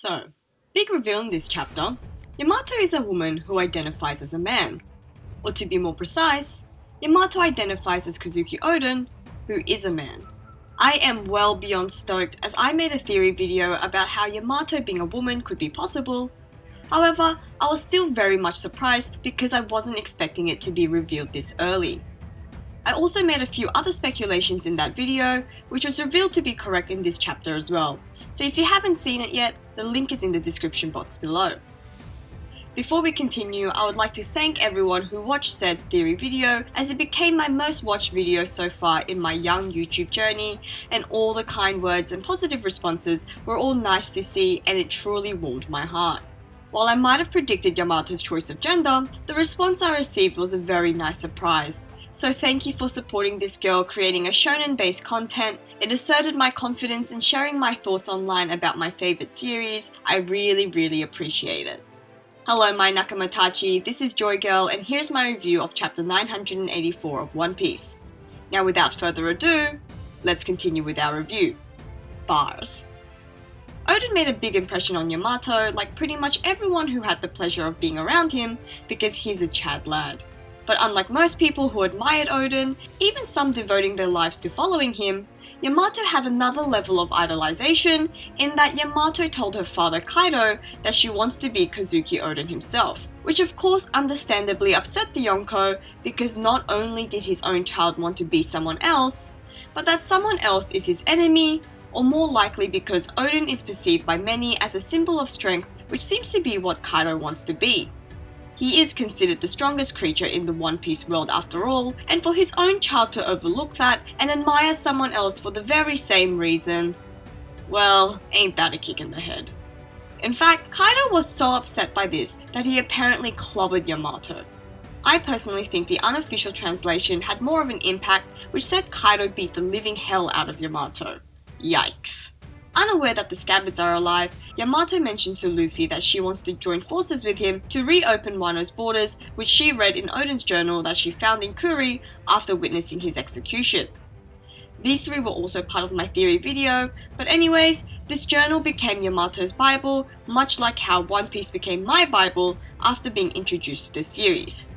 So, big reveal in this chapter, Yamato is a woman who identifies as a man. Or to be more precise, Yamato identifies as Kozuki Oden, who is a man. I am well beyond stoked as I made a theory video about how Yamato being a woman could be possible. However, I was still very much surprised because I wasn't expecting it to be revealed this early. I also made a few other speculations in that video, which was revealed to be correct in this chapter as well. So if you haven't seen it yet, the link is in the description box below. Before we continue, I would like to thank everyone who watched said theory video, as it became my most watched video so far in my young YouTube journey, and all the kind words and positive responses were all nice to see, and it truly warmed my heart. While I might have predicted Yamato's choice of gender, the response I received was a very nice surprise. So thank you for supporting this girl creating a shonen-based content. It asserted my confidence in sharing my thoughts online about my favorite series. I really appreciate it. Hello my Nakamatachi, this is Joy Girl and here's my review of chapter 984 of One Piece. Now without further ado, let's continue with our review. Bars. Oden made a big impression on Yamato, like pretty much everyone who had the pleasure of being around him, because he's a Chad lad. But unlike most people who admired Oden, even some devoting their lives to following him, Yamato had another level of idolization in that Yamato told her father Kaido that she wants to be Kozuki Oden himself, which of course understandably upset the Yonko because not only did his own child want to be someone else, but that someone else is his enemy, or more likely because Oden is perceived by many as a symbol of strength, which seems to be what Kaido wants to be. He is considered the strongest creature in the One Piece world after all, and for his own child to overlook that and admire someone else for the very same reason, well, ain't that a kick in the head. In fact, Kaido was so upset by this that he apparently clobbered Yamato. I personally think the unofficial translation had more of an impact, which said Kaido beat the living hell out of Yamato. Yikes. Unaware that the Scabbards are alive, Yamato mentions to Luffy that she wants to join forces with him to reopen Wano's borders, which she read in Oden's journal that she found in Kuri after witnessing his execution. These three were also part of my theory video, but anyways, this journal became Yamato's Bible, much like how One Piece became my Bible after being introduced to this series.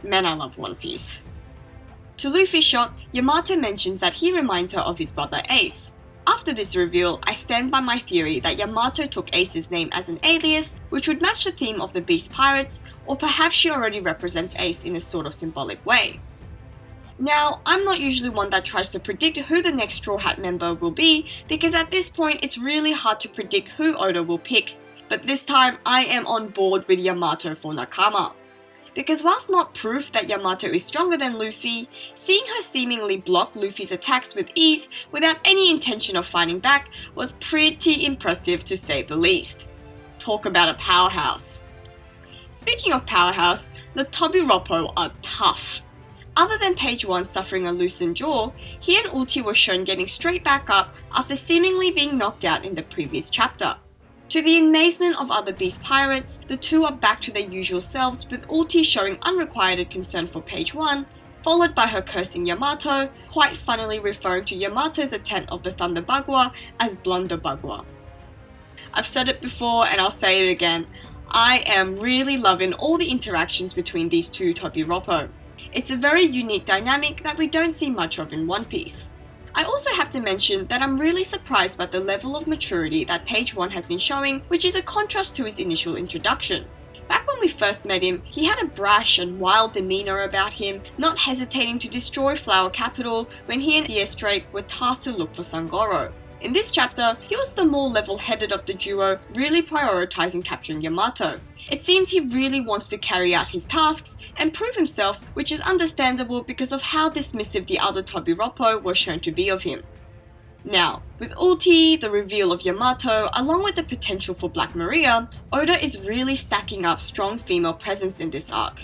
Man, I love One Piece. To Luffy's shot, Yamato mentions that he reminds her of his brother Ace. After this reveal, I stand by my theory that Yamato took Ace's name as an alias, which would match the theme of the Beast Pirates, or perhaps she already represents Ace in a sort of symbolic way. Now, I'm not usually one that tries to predict who the next Straw Hat member will be, because at this point it's really hard to predict who Oda will pick, but this time I am on board with Yamato for Nakama. Because whilst not proof that Yamato is stronger than Luffy, seeing her seemingly block Luffy's attacks with ease without any intention of fighting back was pretty impressive to say the least. Talk about a powerhouse. Speaking of powerhouse, the Tobiroppo are tough. Other than page 1 suffering a loosened jaw, he and Ulti were shown getting straight back up after seemingly being knocked out in the previous chapter. To the amazement of other Beast Pirates, the two are back to their usual selves, with Ulti showing unrequited concern for page 1, followed by her cursing Yamato, quite funnily referring to Yamato's attempt of the Thunder Bagua as Blunder Bagua. I've said it before and I'll say it again, I am really loving all the interactions between these two Tobiroppo. It's a very unique dynamic that we don't see much of in One Piece. I also have to mention that I'm really surprised by the level of maturity that page 1 has been showing, which is a contrast to his initial introduction. Back when we first met him, he had a brash and wild demeanour about him, not hesitating to destroy Flower Capital when he and Diaz Drake were tasked to look for Sangoro. In this chapter, he was the more level-headed of the duo, really prioritising capturing Yamato. It seems he really wants to carry out his tasks and prove himself, which is understandable because of how dismissive the other Tobiroppo were shown to be of him. Now, with Ulti, the reveal of Yamato, along with the potential for Black Maria, Oda is really stacking up strong female presence in this arc.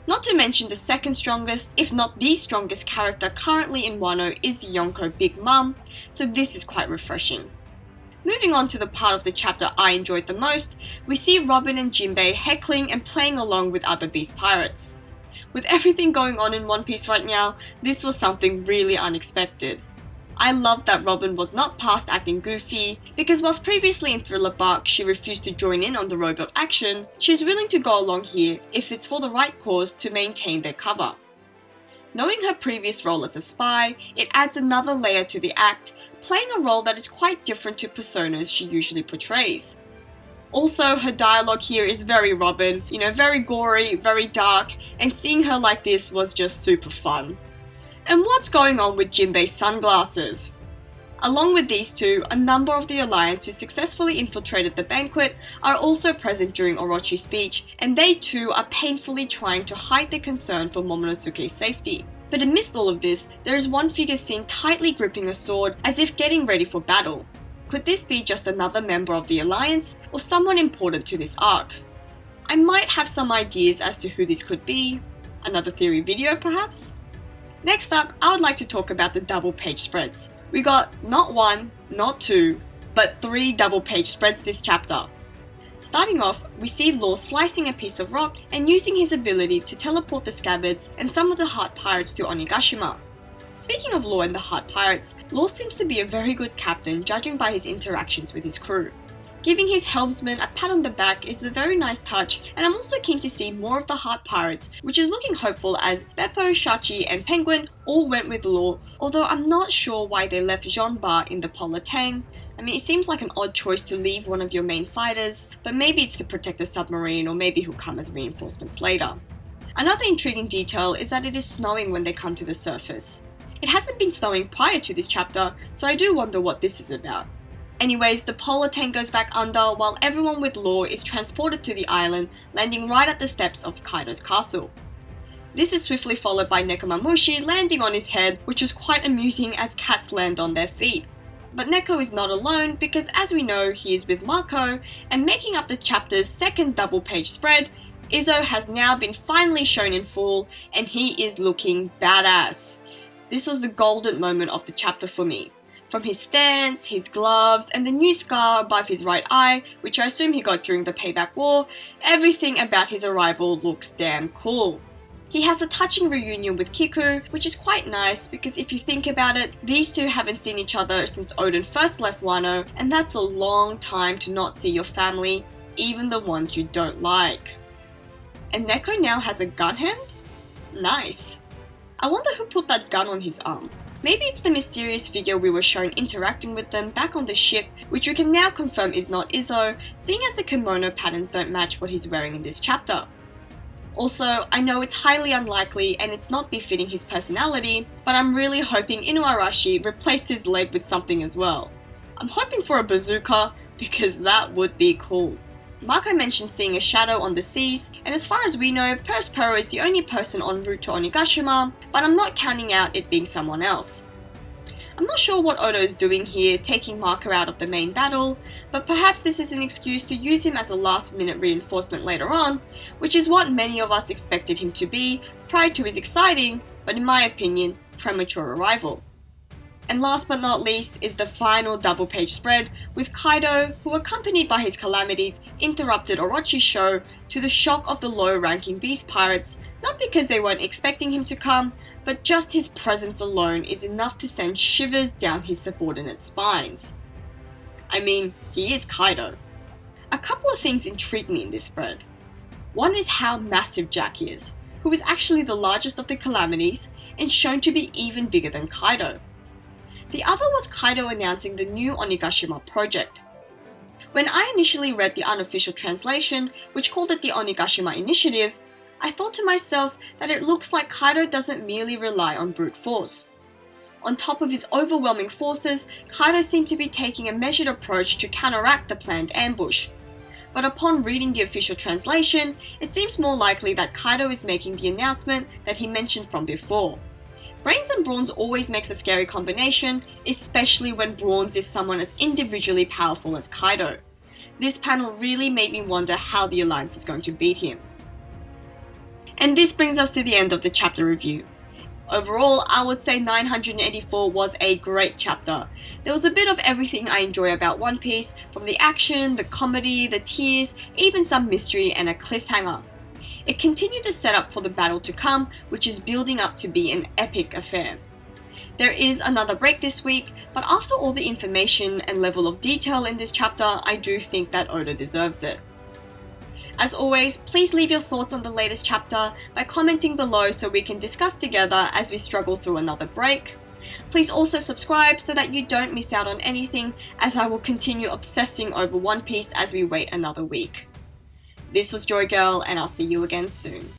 Not to mention the second strongest, if not the strongest character currently in Wano is the Yonko Big Mom, so this is quite refreshing. Moving on to the part of the chapter I enjoyed the most, we see Robin and Jinbei heckling and playing along with other Beast Pirates. With everything going on in One Piece right now, this was something really unexpected. I love that Robin was not past acting goofy, because whilst previously in Thriller Bark she refused to join in on the rowboat action, she's willing to go along here if it's for the right cause to maintain their cover. Knowing her previous role as a spy, it adds another layer to the act, playing a role that is quite different to personas she usually portrays. Also, her dialogue here is very Robin, very gory, very dark, and seeing her like this was just super fun. And what's going on with Jinbei's sunglasses? Along with these two, a number of the Alliance who successfully infiltrated the banquet are also present during Orochi's speech, and they too are painfully trying to hide their concern for Momonosuke's safety. But amidst all of this, there is one figure seen tightly gripping a sword as if getting ready for battle. Could this be just another member of the Alliance, or someone important to this arc? I might have some ideas as to who this could be. Another theory video perhaps? Next up, I would like to talk about the double page spreads. We got not one, not two, but 3 double page spreads this chapter. Starting off, we see Law slicing a piece of rock and using his ability to teleport the Scabbards and some of the Heart Pirates to Onigashima. Speaking of Law and the Heart Pirates, Law seems to be a very good captain judging by his interactions with his crew. Giving his helmsman a pat on the back is a very nice touch, and I'm also keen to see more of the Heart Pirates, which is looking hopeful as Beppo, Shachi and Penguin all went with Law, although I'm not sure why they left Jean Bar in the Polar Tang. I mean, it seems like an odd choice to leave one of your main fighters, but maybe it's to protect the submarine, or maybe he'll come as reinforcements later. Another intriguing detail is that it is snowing when they come to the surface. It hasn't been snowing prior to this chapter, so I do wonder what this is about. Anyways, the Polar Tank goes back under while everyone with Law is transported to the island, landing right at the steps of Kaido's castle. This is swiftly followed by Nekomamushi landing on his head, which was quite amusing as cats land on their feet. But Neko is not alone because, as we know, he is with Marco, and making up the chapter's second double page spread, Izzo has now been finally shown in full, and he is looking badass. This was the golden moment of the chapter for me. From his stance, his gloves, and the new scar above his right eye, which I assume he got during the Payback War, everything about his arrival looks damn cool. He has a touching reunion with Kiku, which is quite nice because if you think about it, these two haven't seen each other since Oden first left Wano, and that's a long time to not see your family, even the ones you don't like. And Neko now has a gun hand? Nice. I wonder who put that gun on his arm. Maybe it's the mysterious figure we were shown interacting with them back on the ship, which we can now confirm is not Izzo, seeing as the kimono patterns don't match what he's wearing in this chapter. Also, I know it's highly unlikely and it's not befitting his personality, but I'm really hoping Inuarashi replaced his leg with something as well. I'm hoping for a bazooka, because that would be cool. Marco mentioned seeing a shadow on the seas, and as far as we know, Perospero is the only person en route to Onigashima, but I'm not counting out it being someone else. I'm not sure what Oda is doing here, taking Marco out of the main battle, but perhaps this is an excuse to use him as a last-minute reinforcement later on, which is what many of us expected him to be prior to his exciting, but in my opinion, premature arrival. And last but not least is the final double page spread with Kaido, who accompanied by his calamities interrupted Orochi's show to the shock of the low-ranking beast pirates, not because they weren't expecting him to come, but just his presence alone is enough to send shivers down his subordinate spines. I mean, he is Kaido. A couple of things intrigue me in this spread. One is how massive Jack is, who is actually the largest of the calamities and shown to be even bigger than Kaido. The other was Kaido announcing the new Onigashima project. When I initially read the unofficial translation, which called it the Onigashima Initiative, I thought to myself that it looks like Kaido doesn't merely rely on brute force. On top of his overwhelming forces, Kaido seemed to be taking a measured approach to counteract the planned ambush. But upon reading the official translation, it seems more likely that Kaido is making the announcement that he mentioned from before. Brains and Brawns always makes a scary combination, especially when Brawns is someone as individually powerful as Kaido. This panel really made me wonder how the Alliance is going to beat him. And this brings us to the end of the chapter review. Overall, I would say 984 was a great chapter. There was a bit of everything I enjoy about One Piece, from the action, the comedy, the tears, even some mystery and a cliffhanger. It continued the setup for the battle to come, which is building up to be an epic affair. There is another break this week, but after all the information and level of detail in this chapter, I do think that Oda deserves it. As always, please leave your thoughts on the latest chapter by commenting below so we can discuss together as we struggle through another break. Please also subscribe so that you don't miss out on anything, as I will continue obsessing over One Piece as we wait another week. This was Joy Girl, and I'll see you again soon.